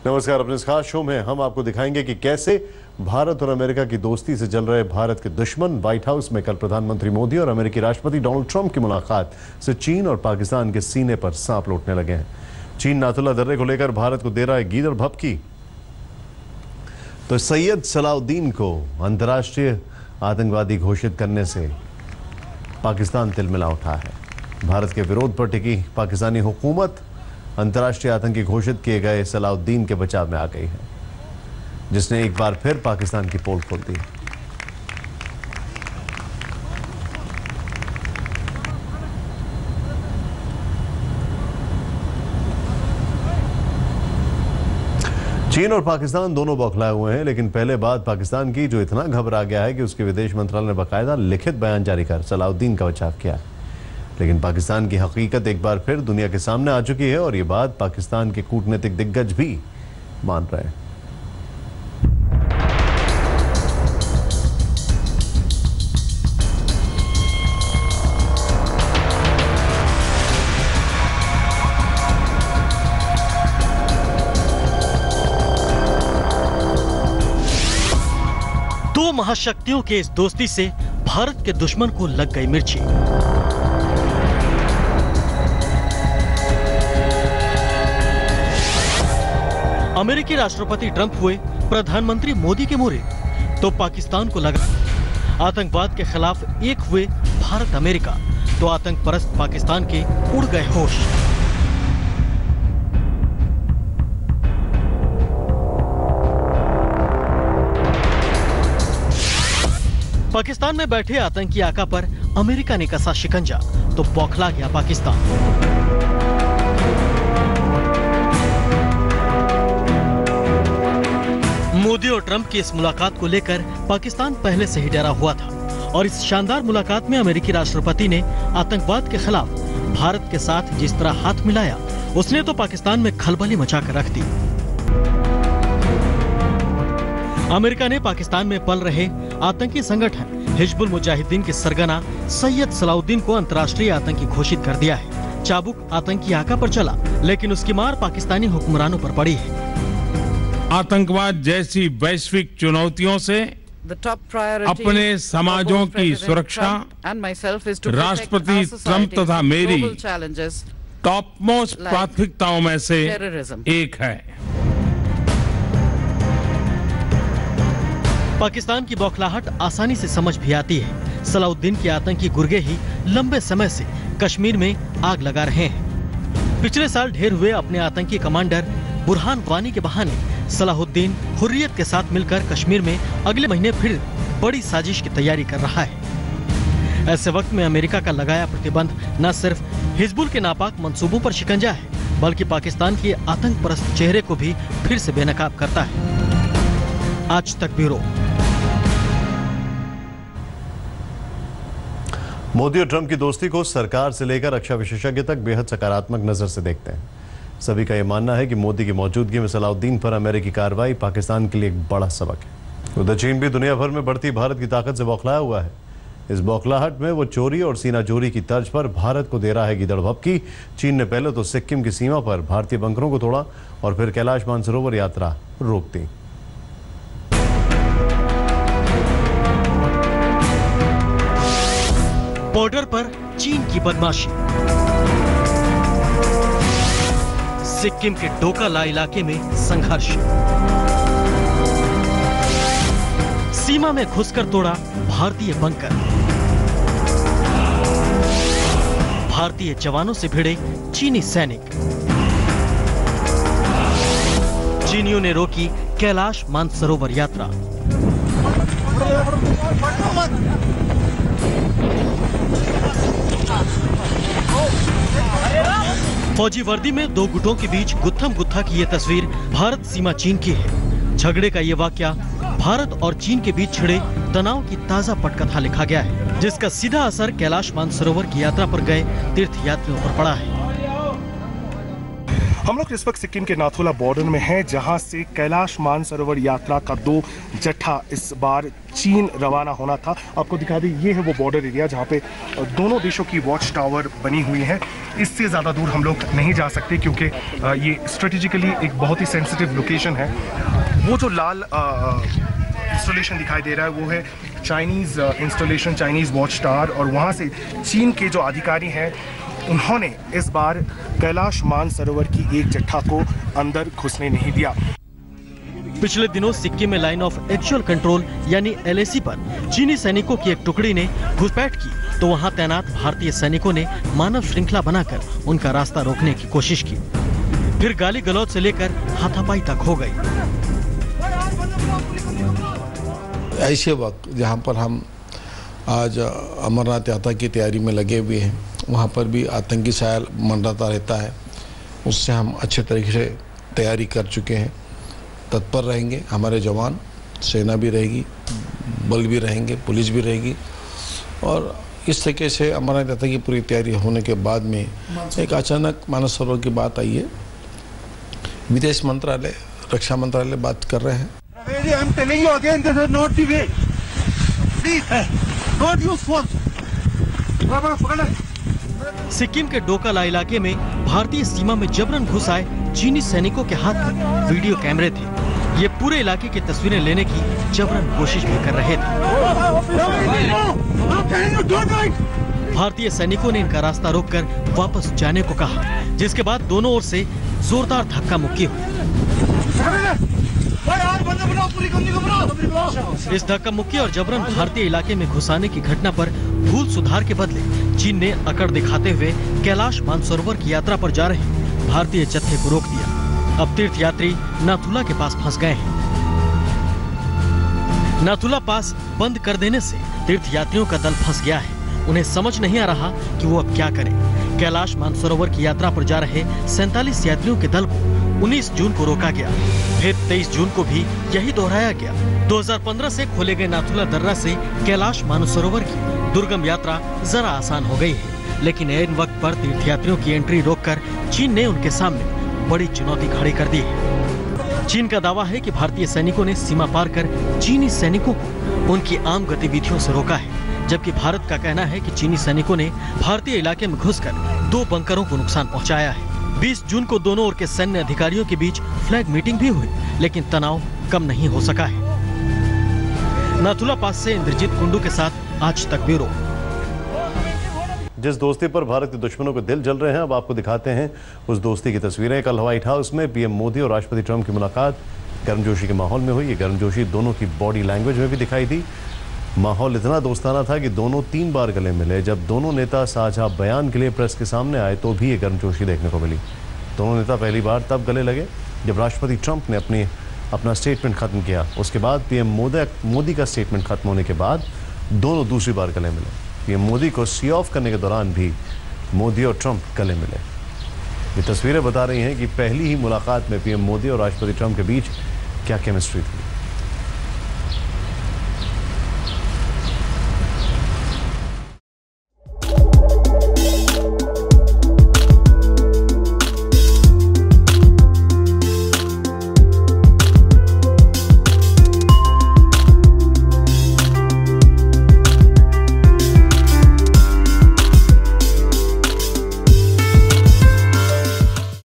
नमस्कार। अपने इस खास शो में हम आपको दिखाएंगे कि कैसे भारत और अमेरिका की दोस्ती से जल रहे भारत के दुश्मन व्हाइट हाउस में कल प्रधानमंत्री मोदी और अमेरिकी राष्ट्रपति डोनाल्ड ट्रंप की मुलाकात से चीन और पाकिस्तान के सीने पर सांप लौटने लगे हैं। चीन नाथुल्ला दर्रे को लेकर भारत को दे रहा है गीदड़ भभकी, तो सैयद सलाउद्दीन को अंतर्राष्ट्रीय आतंकवादी घोषित करने से पाकिस्तान तिलमिला उठा है। भारत के विरोध पर टिकी पाकिस्तानी हुकूमत अंतर्राष्ट्रीय आतंकी घोषित किए गए सलाउद्दीन के बचाव में आ गई है, जिसने एक बार फिर पाकिस्तान की पोल खोल दी। चीन और पाकिस्तान दोनों बौखलाए हुए हैं, लेकिन पहले बात पाकिस्तान की, जो इतना घबरा गया है कि उसके विदेश मंत्रालय ने बाकायदा लिखित बयान जारी कर सलाउद्दीन का बचाव किया है। लेकिन पाकिस्तान की हकीकत एक बार फिर दुनिया के सामने आ चुकी है और ये बात पाकिस्तान के कूटनीतिक दिग्गज भी मान रहे हैं। दो महाशक्तियों के इस दोस्ती से भारत के दुश्मन को लग गई मिर्ची। अमेरिकी राष्ट्रपति ट्रंप हुए प्रधानमंत्री मोदी के मुरीद, तो पाकिस्तान को लगा। आतंकवाद के खिलाफ एक हुए भारत अमेरिका, तो आतंक परस्त पाकिस्तान के उड़ गए होश। पाकिस्तान में बैठे आतंकी आका पर अमेरिका ने कसा शिकंजा, तो बौखला गया पाकिस्तान। मोदी और ट्रंप की इस मुलाकात को लेकर पाकिस्तान पहले से ही डरा हुआ था और इस शानदार मुलाकात में अमेरिकी राष्ट्रपति ने आतंकवाद के खिलाफ भारत के साथ जिस तरह हाथ मिलाया, उसने तो पाकिस्तान में खलबली मचाकर रख दी। अमेरिका ने पाकिस्तान में पल रहे आतंकी संगठन हिजबुल मुजाहिदीन के सरगना सैयद सलाउद्दीन को अंतर्राष्ट्रीय आतंकी घोषित कर दिया है। चाबुक आतंकी आका पर चला, लेकिन उसकी मार पाकिस्तानी हुक्मरानों पर पड़ी है। आतंकवाद जैसी वैश्विक चुनौतियों से अपने समाजों की सुरक्षा राष्ट्रपति ट्रंप तथा मेरी टॉप मोस्ट प्राथमिकताओं में से एक है। पाकिस्तान की बौखलाहट आसानी से समझ भी आती है। सलाउद्दीन के आतंकी गुर्गे ही लंबे समय से कश्मीर में आग लगा रहे हैं। पिछले साल ढेर हुए अपने आतंकी कमांडर बुरहान वानी के बहाने सलाहुद्दीन हुर्रियत के साथ मिलकर कश्मीर में अगले महीने फिर बड़ी साजिश की तैयारी कर रहा है। ऐसे वक्त में अमेरिका का लगाया प्रतिबंध न सिर्फ हिजबुल के नापाक मंसूबों पर शिकंजा है, बल्कि पाकिस्तान के आतंक परस्त चेहरे को भी फिर से बेनकाब करता है। आज तक ब्यूरो। मोदी और ट्रंप की दोस्ती को सरकार से लेकर रक्षा विशेषज्ञ तक बेहद सकारात्मक नजर से देखते हैं। सभी का यह मानना है कि मोदी की मौजूदगी में सलाउद्दीन पर अमेरिकी कार्रवाई पाकिस्तान के लिए एक बड़ा सबक है। उधर चीन भी दुनिया भर में बढ़ती भारत की ताकत से बौखलाया हुआ है। इस बौखलाहट में वो चोरी और सीना चोरी की तर्ज पर भारत को दे रहा है गीदड़ भभकी। चीन ने पहले तो सिक्किम की सीमा पर भारतीय बंकरों को तोड़ा और फिर कैलाश मानसरोवर यात्रा रोक दी। बॉर्डर पर चीन की बदमाशी। सिक्किम के डोकाला इलाके में संघर्ष। सीमा में घुसकर तोड़ा भारतीय बंकर। भारतीय जवानों से भिड़े चीनी सैनिक। चीनियों ने रोकी कैलाश मानसरोवर यात्रा। फौजी वर्दी में दो गुटों के बीच गुत्थम गुत्था की ये तस्वीर भारत सीमा चीन की है। झगड़े का ये वाकया भारत और चीन के बीच छिड़े तनाव की ताजा पटकथा लिखा गया है, जिसका सीधा असर कैलाश मानसरोवर की यात्रा पर गए तीर्थ यात्रियों पर पड़ा है। हम लोग इस वक्त सिक्किम के नाथुला बॉर्डर में हैं, जहां से कैलाश मानसरोवर यात्रा का 2 जत्था इस बार चीन रवाना होना था। आपको दिखा दें, ये है वो बॉर्डर एरिया जहां पे दोनों देशों की वॉच टावर बनी हुई है। इससे ज़्यादा दूर हम लोग नहीं जा सकते क्योंकि ये स्ट्रेटेजिकली एक बहुत ही सेंसिटिव लोकेशन है। वो जो लाल इंस्टॉलेशन दिखाई दे रहा है वो है Chinese installation, Chinese watch tower, और वहाँ से चीन के जो अधिकारी हैं उन्होंने इस बार कैलाश मानसरोवर की 1 जत्था को अंदर घुसने नहीं दिया। पिछले दिनों सिक्किम में लाइन ऑफ एक्चुअल कंट्रोल यानी LAC पर चीनी सैनिकों की एक टुकड़ी ने घुसपैठ की तो वहां तैनात भारतीय सैनिकों ने मानव श्रृंखला बनाकर उनका रास्ता रोकने की कोशिश की। फिर गाली गलौज से लेकर हाथापाई तक हो गई। ऐसे वक्त जहां पर हम आज अमरनाथ यात्रा की तैयारी में लगे हुए हैं, वहाँ पर भी आतंकी साया मंडराता रहता है। उससे हम अच्छे तरीके से तैयारी कर चुके हैं, तत्पर रहेंगे। हमारे जवान, सेना भी रहेगी, बल भी रहेंगे, पुलिस भी रहेगी, और इस तरीके से अमरनाथ यात्रा की पूरी तैयारी होने के बाद में एक अचानक मानसरोवर की बात आई है। विदेश मंत्रालय, रक्षा मंत्रालय बात कर रहे हैं। सिक्किम के डोकाला इलाके में भारतीय सीमा में जबरन घुस आए चीनी सैनिकों के हाथ में वीडियो कैमरे थे। ये पूरे इलाके की तस्वीरें लेने की जबरन कोशिश भी कर रहे थे। भारतीय सैनिकों ने इनका रास्ता रोककर वापस जाने को कहा, जिसके बाद दोनों ओर से जोरदार धक्का मुक्की हुई। इस धक्का मुक्की और जबरन भारतीय इलाके में घुसाने की घटना पर भूल सुधार के बदले चीन ने अकड़ दिखाते हुए कैलाश मानसरोवर की यात्रा पर जा रहे भारतीय जत्थे को रोक दिया। अब तीर्थयात्री नाथुला के पास फंस गए हैं। नाथुला पास बंद कर देने से तीर्थयात्रियों का दल फंस गया है। उन्हें समझ नहीं आ रहा कि वो अब क्या करें। कैलाश मानसरोवर की यात्रा पर जा रहे 47 यात्रियों के दल को 19 जून को रोका गया, फिर 23 जून को भी यही दोहराया गया। 2015 से खोले गए नाथुला दर्रा से कैलाश मानसरोवर की दुर्गम यात्रा जरा आसान हो गई है, लेकिन ऐन वक्त पर तीर्थयात्रियों की एंट्री रोककर चीन ने उनके सामने बड़ी चुनौती खड़ी कर दी है। चीन का दावा है कि भारतीय सैनिकों ने सीमा पार कर चीनी सैनिकों को उनकी आम गतिविधियों से रोका है, जबकि भारत का कहना है कि चीनी सैनिकों ने भारतीय इलाके में घुसकर 2 बंकरों को नुकसान पहुंचाया है। 20 जून को दोनों ओर के सैन्य अधिकारियों के बीच फ्लैग मीटिंग भी हुई, लेकिन तनाव कम नहीं हो सका है। नाथुला पास से इंद्रजीत कुंडू के साथ आज तक ब्यूरो। जिस दोस्ती पर भारत के दुश्मनों के दिल जल रहे हैं, अब आपको दिखाते हैं उस दोस्ती की तस्वीरें। कल व्हाइट हाउस में पीएम मोदी और राष्ट्रपति ट्रंप की मुलाकात गर्मजोशी के माहौल में हुई। ये गर्मजोशी दोनों की बॉडी लैंग्वेज में भी दिखाई दी। माहौल इतना दोस्ताना था कि दोनों 3 बार गले मिले। जब दोनों नेता साझा बयान के लिए प्रेस के सामने आए तो भी ये गर्मजोशी देखने को मिली। दोनों नेता पहली बार तब गले लगे जब राष्ट्रपति ट्रंप ने अपना स्टेटमेंट खत्म किया। उसके बाद पीएम मोदी का स्टेटमेंट खत्म होने के बाद दोनों दूसरी बार गले मिले। पीएम मोदी को सी ऑफ करने के दौरान भी मोदी और ट्रंप गले मिले। ये तस्वीरें बता रही हैं कि पहली ही मुलाकात में पीएम मोदी और राष्ट्रपति ट्रंप के बीच क्या केमिस्ट्री थी।